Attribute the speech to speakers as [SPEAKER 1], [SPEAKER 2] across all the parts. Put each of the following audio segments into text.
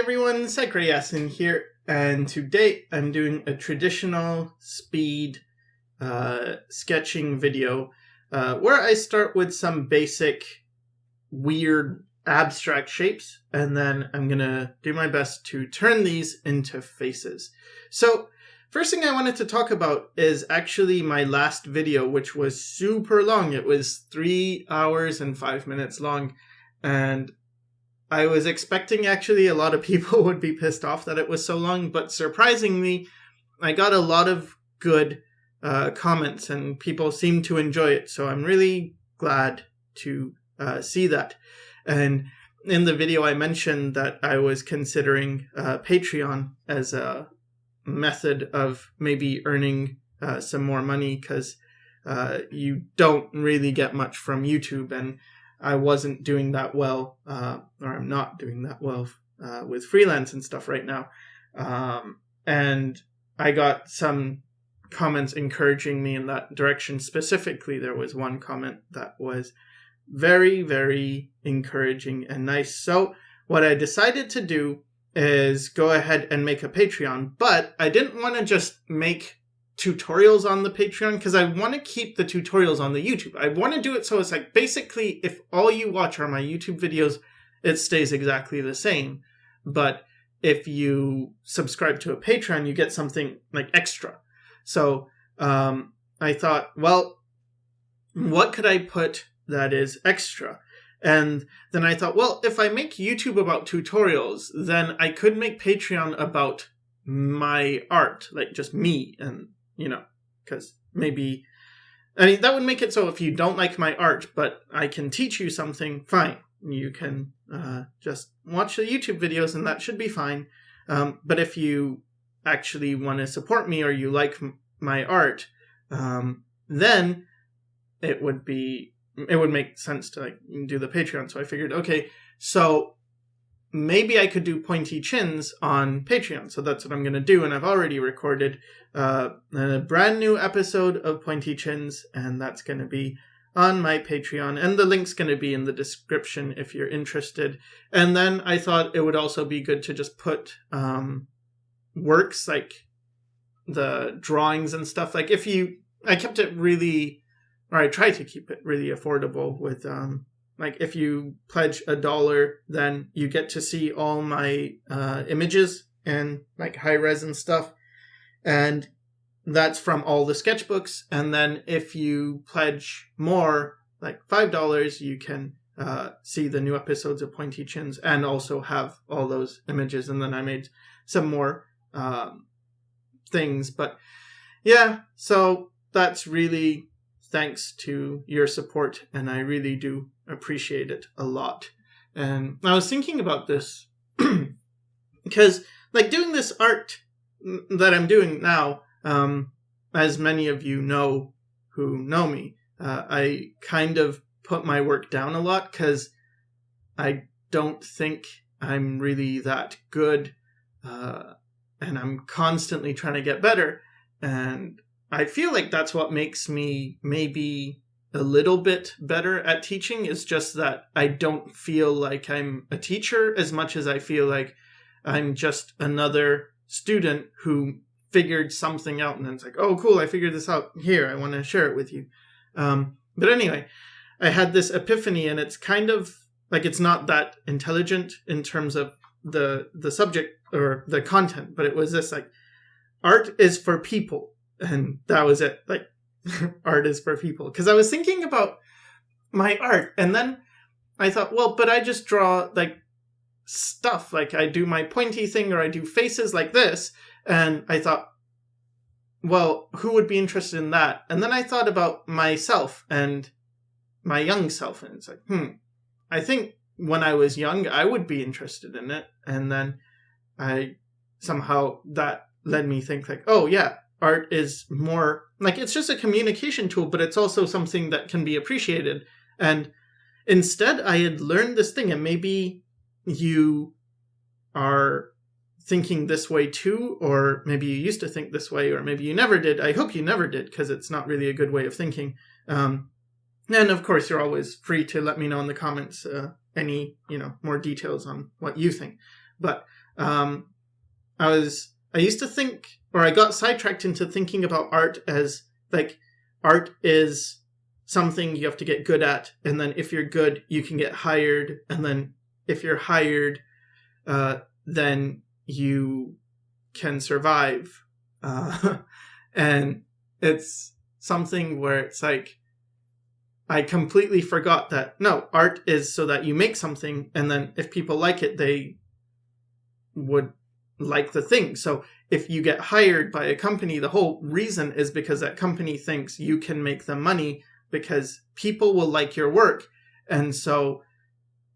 [SPEAKER 1] everyone, Sycra in here, and today I'm doing a traditional speed sketching video where I start with some basic weird abstract shapes, and then I'm gonna do my best to turn these into faces. So first thing I wanted to talk about is actually my last video, which was super long. It was 3 hours and 5 minutes long, and I was expecting actually a lot of people would be pissed off that it was so long, but surprisingly, I got a lot of good comments and people seemed to enjoy it. So I'm really glad to see that. And in the video, I mentioned that I was considering Patreon as a method of maybe earning some more money, because you don't really get much from YouTube, and I wasn't doing that well, or I'm not doing that well with freelance and stuff right now. And I got some comments encouraging me in that direction. Specifically, there was one comment that was very, very encouraging and nice. So what I decided to do is go ahead and make a Patreon, but I didn't want to just make tutorials on the Patreon, because I want to keep the tutorials on the YouTube. I want to do it so it's like, basically, if all you watch are my YouTube videos, it stays exactly the same. But if you subscribe to a Patreon, you get something like extra. So I thought, well, what could I put that is extra? And then I thought, well, if I make YouTube about tutorials, then I could make Patreon about my art, like just me. And because maybe, that would make it so if you don't like my art, but I can teach you something, fine. You can just watch the YouTube videos and that should be fine. But if you actually want to support me or you like my art, then it would make sense to do the Patreon. So I figured, okay, so maybe I could do pointy chins on Patreon. So that's what I'm going to do. And I've already recorded a brand new episode of Pointy Chins, and that's going to be on my Patreon. And the link's going to be in the description if you're interested. And then I thought it would also be good to just put works, like the drawings and stuff. Like I kept it really, or I tried to keep it really affordable with like if you pledge $1, then you get to see all my images and like high res and stuff. And that's from all the sketchbooks. And then if you pledge more, like $5, you can see the new episodes of Pointy Chins and also have all those images. And then I made some more things. But yeah, so that's really thanks to your support, and I really do appreciate it a lot. And I was thinking about this because like doing this art that I'm doing now, as many of you know who know me, I kind of put my work down a lot because I don't think I'm really that good, and I'm constantly trying to get better. And I feel like that's what makes me maybe a little bit better at teaching, is just that I don't feel like I'm a teacher as much as I feel like I'm just another student who figured something out, and then it's like, oh, cool, I figured this out. Here, I want to share it with you. But anyway, I had this epiphany, and it's kind of like, it's not that intelligent in terms of the subject or the content, but it was this, like, art is for people. And that was it. Like, art is for people. Because I was thinking about my art, and then I thought, well, but I just draw like stuff. Like I do my pointy thing, or I do faces like this. And I thought, well, who would be interested in that? And then I thought about myself and my young self. And it's like, I think when I was young, I would be interested in it. And then somehow that led me think like, oh yeah, art is more like, it's just a communication tool, but it's also something that can be appreciated. And instead I had learned this thing, and maybe you are thinking this way too, or maybe you used to think this way, or maybe you never did. I hope you never did, because it's not really a good way of thinking. And of course, you're always free to let me know in the comments any more details on what you think. But I used to think, or I got sidetracked into thinking about art as like, art is something you have to get good at, and then if you're good, you can get hired, and then if you're hired, then you can survive. And it's something where it's like, I completely forgot that, no, art is so that you make something, and then if people like it, they would like the thing. So if you get hired by a company, the whole reason is because that company thinks you can make them money, because people will like your work, and so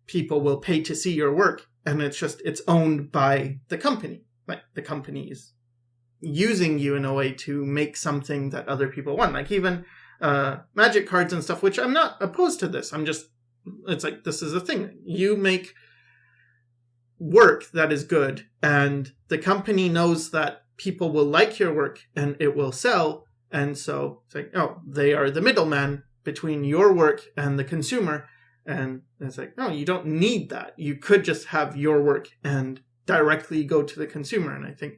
[SPEAKER 1] people will pay to see your work, and it's owned by the company. Like, the company is using you in a way to make something that other people want. Like, even magic cards and stuff, which I'm not opposed to this. It's like, this is a thing. You make work that is good, and the company knows that people will like your work and it will sell, and so it's like, oh, they are the middleman between your work and the consumer, and it's like, no, you don't need that. You could just have your work and directly go to the consumer, and I think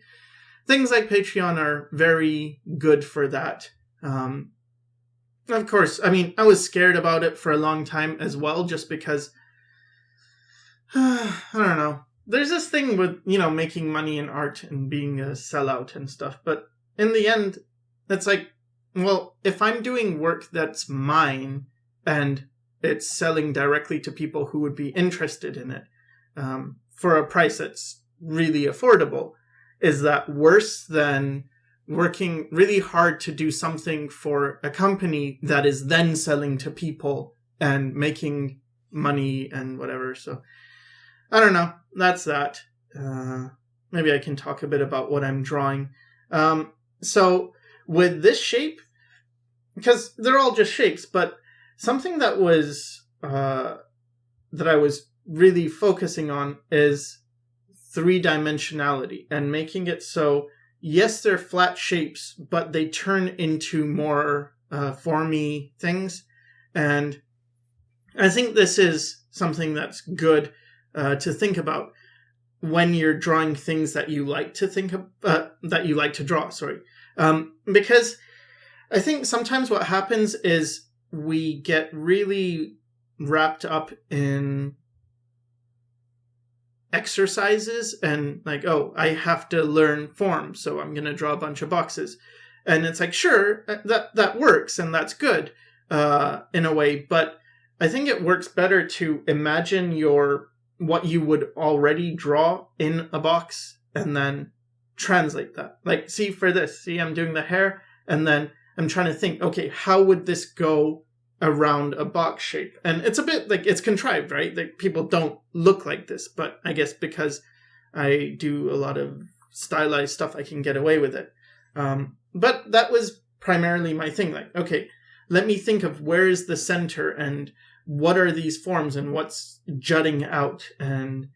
[SPEAKER 1] things like Patreon are very good for that. Of course, I mean, I was scared about it for a long time as well, just because, I don't know. There's this thing with, making money in art and being a sellout and stuff. But in the end, it's like, well, if I'm doing work that's mine and it's selling directly to people who would be interested in it, for a price that's really affordable, is that worse than working really hard to do something for a company that is then selling to people and making money and whatever? So I don't know. That's that. Maybe I can talk a bit about what I'm drawing. So with this shape, because they're all just shapes, but something that was that I was really focusing on is three-dimensionality, and making it so, yes, they're flat shapes, but they turn into more formy things. And I think this is something that's good to think about when you're drawing things that you like to that you like to draw. Because I think sometimes what happens is we get really wrapped up in exercises and like, oh, I have to learn form, so I'm going to draw a bunch of boxes. And it's like, sure, that works and that's good in a way, but I think it works better to imagine what you would already draw in a box and then translate that. Like, for this, I'm doing the hair, and then I'm trying to think, okay, how would this go around a box shape? And it's a bit like, it's contrived, right? Like, people don't look like this, but I guess because I do a lot of stylized stuff, I can get away with it. But that was primarily my thing. Like, okay, let me think of where is the center and what are these forms and what's jutting out and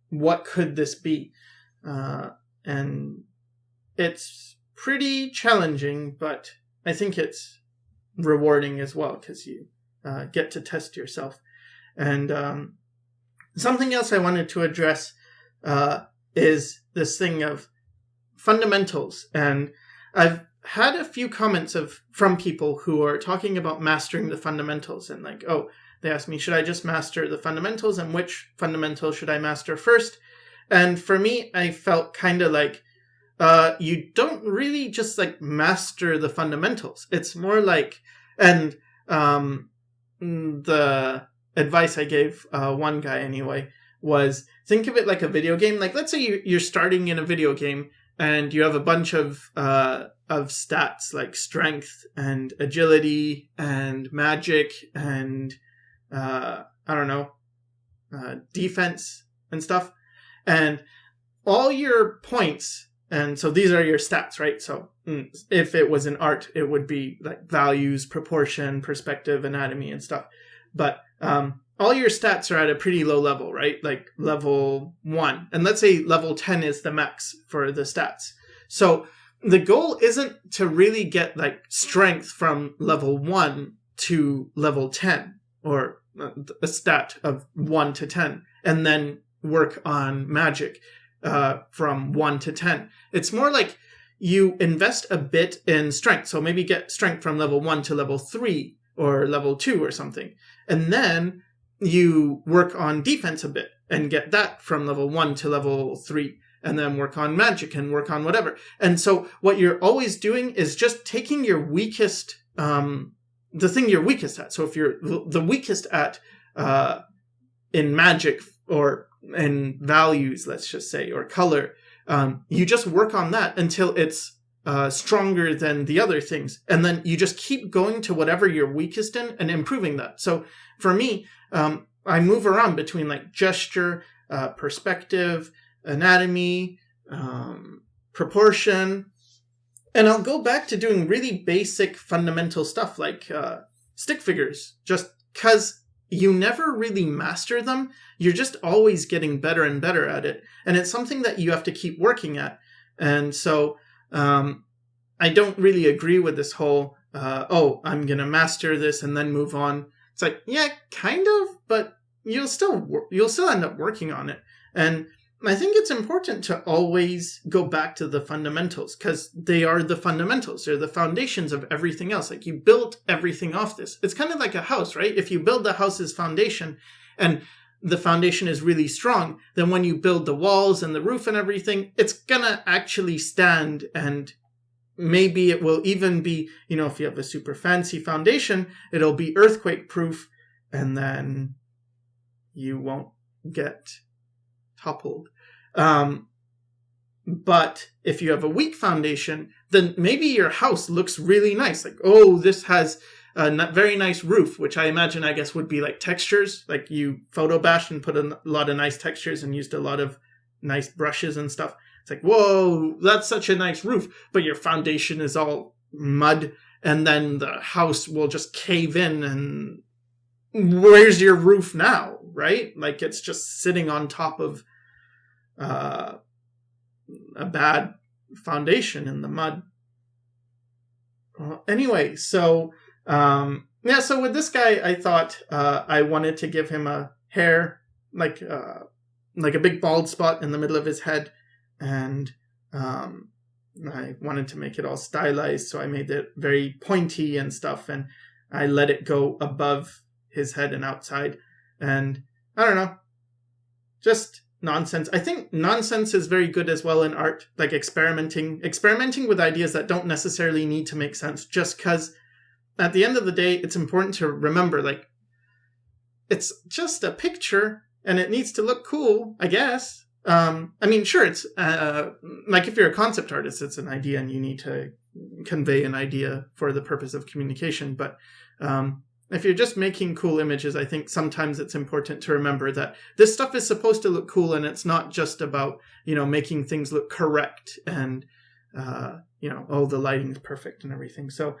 [SPEAKER 1] what could this be? And it's pretty challenging, but I think it's rewarding as well, because you get to test yourself. And something else I wanted to address is this thing of fundamentals. And I've had a few comments from people who are talking about mastering the fundamentals, and like, oh, they asked me, should I just master the fundamentals, and which fundamentals should I master first? And for me, I felt kind of like, you don't really just like master the fundamentals. It's more like, and the advice I gave one guy anyway was, think of it like a video game. Like, let's say you're starting in a video game and you have a bunch of stats like strength and agility and magic and defense and stuff, and all your points. And so these are your stats, right? So if it was in art, it would be like values, proportion, perspective, anatomy, and stuff. But all your stats are at a pretty low level, right? Like level 1. And let's say level 10 is the max for the stats. So the goal isn't to really get like strength from level 1 to level 10, or a stat of 1 to 10, and then work on magic from 1 to 10. It's more like you invest a bit in strength. So maybe get strength from level 1 to level 3 or level 2 or something. And then you work on defense a bit and get that from level 1 to level 3. And then work on magic and work on whatever. And so what you're always doing is just taking your weakest, the thing you're weakest at. So if you're the weakest at in magic or in values, let's just say, or color, you just work on that until it's stronger than the other things. And then you just keep going to whatever you're weakest in and improving that. So for me, I move around between like gesture, perspective, anatomy, proportion, and I'll go back to doing really basic fundamental stuff like stick figures, just because you never really master them. You're just always getting better and better at it, and it's something that you have to keep working at. And so I don't really agree with this whole oh, I'm gonna master this and then move on. It's like, yeah, kind of, but you'll still end up working on it. And I think it's important to always go back to the fundamentals because they are the fundamentals. They're the foundations of everything else. Like you built everything off this. It's kind of like a house, right? If you build the house's foundation and the foundation is really strong, then when you build the walls and the roof and everything, it's gonna actually stand, and maybe it will even be, you know, if you have a super fancy foundation, it'll be earthquake proof, and then you won't get toppled. But if you have a weak foundation, then maybe your house looks really nice. Like, oh, this has a very nice roof, which I imagine, I guess, would be like textures. Like you photo bashed and put a lot of nice textures and used a lot of nice brushes and stuff. It's like, whoa, that's such a nice roof. But your foundation is all mud, and then the house will just cave in, and where's your roof now, right? Like it's just sitting on top of a bad foundation in the mud. Anyway, so so with this guy, I thought I wanted to give him a hair like a big bald spot in the middle of his head, and I wanted to make it all stylized, so I made it very pointy and stuff, and I let it go above his head and outside, and I don't know, just nonsense. I think nonsense is very good as well in art, like experimenting with ideas that don't necessarily need to make sense, just because at the end of the day, it's important to remember, like, it's just a picture and it needs to look cool, I guess. I mean, sure, it's like if you're a concept artist, it's an idea and you need to convey an idea for the purpose of communication. But if you're just making cool images, I think sometimes it's important to remember that this stuff is supposed to look cool, and it's not just about, you know, making things look correct and, you know, oh, the lighting is perfect and everything. So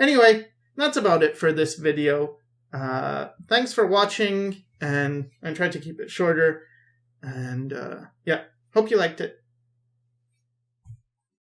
[SPEAKER 1] anyway, that's about it for this video. Thanks for watching, and I tried to keep it shorter. And yeah, hope you liked it.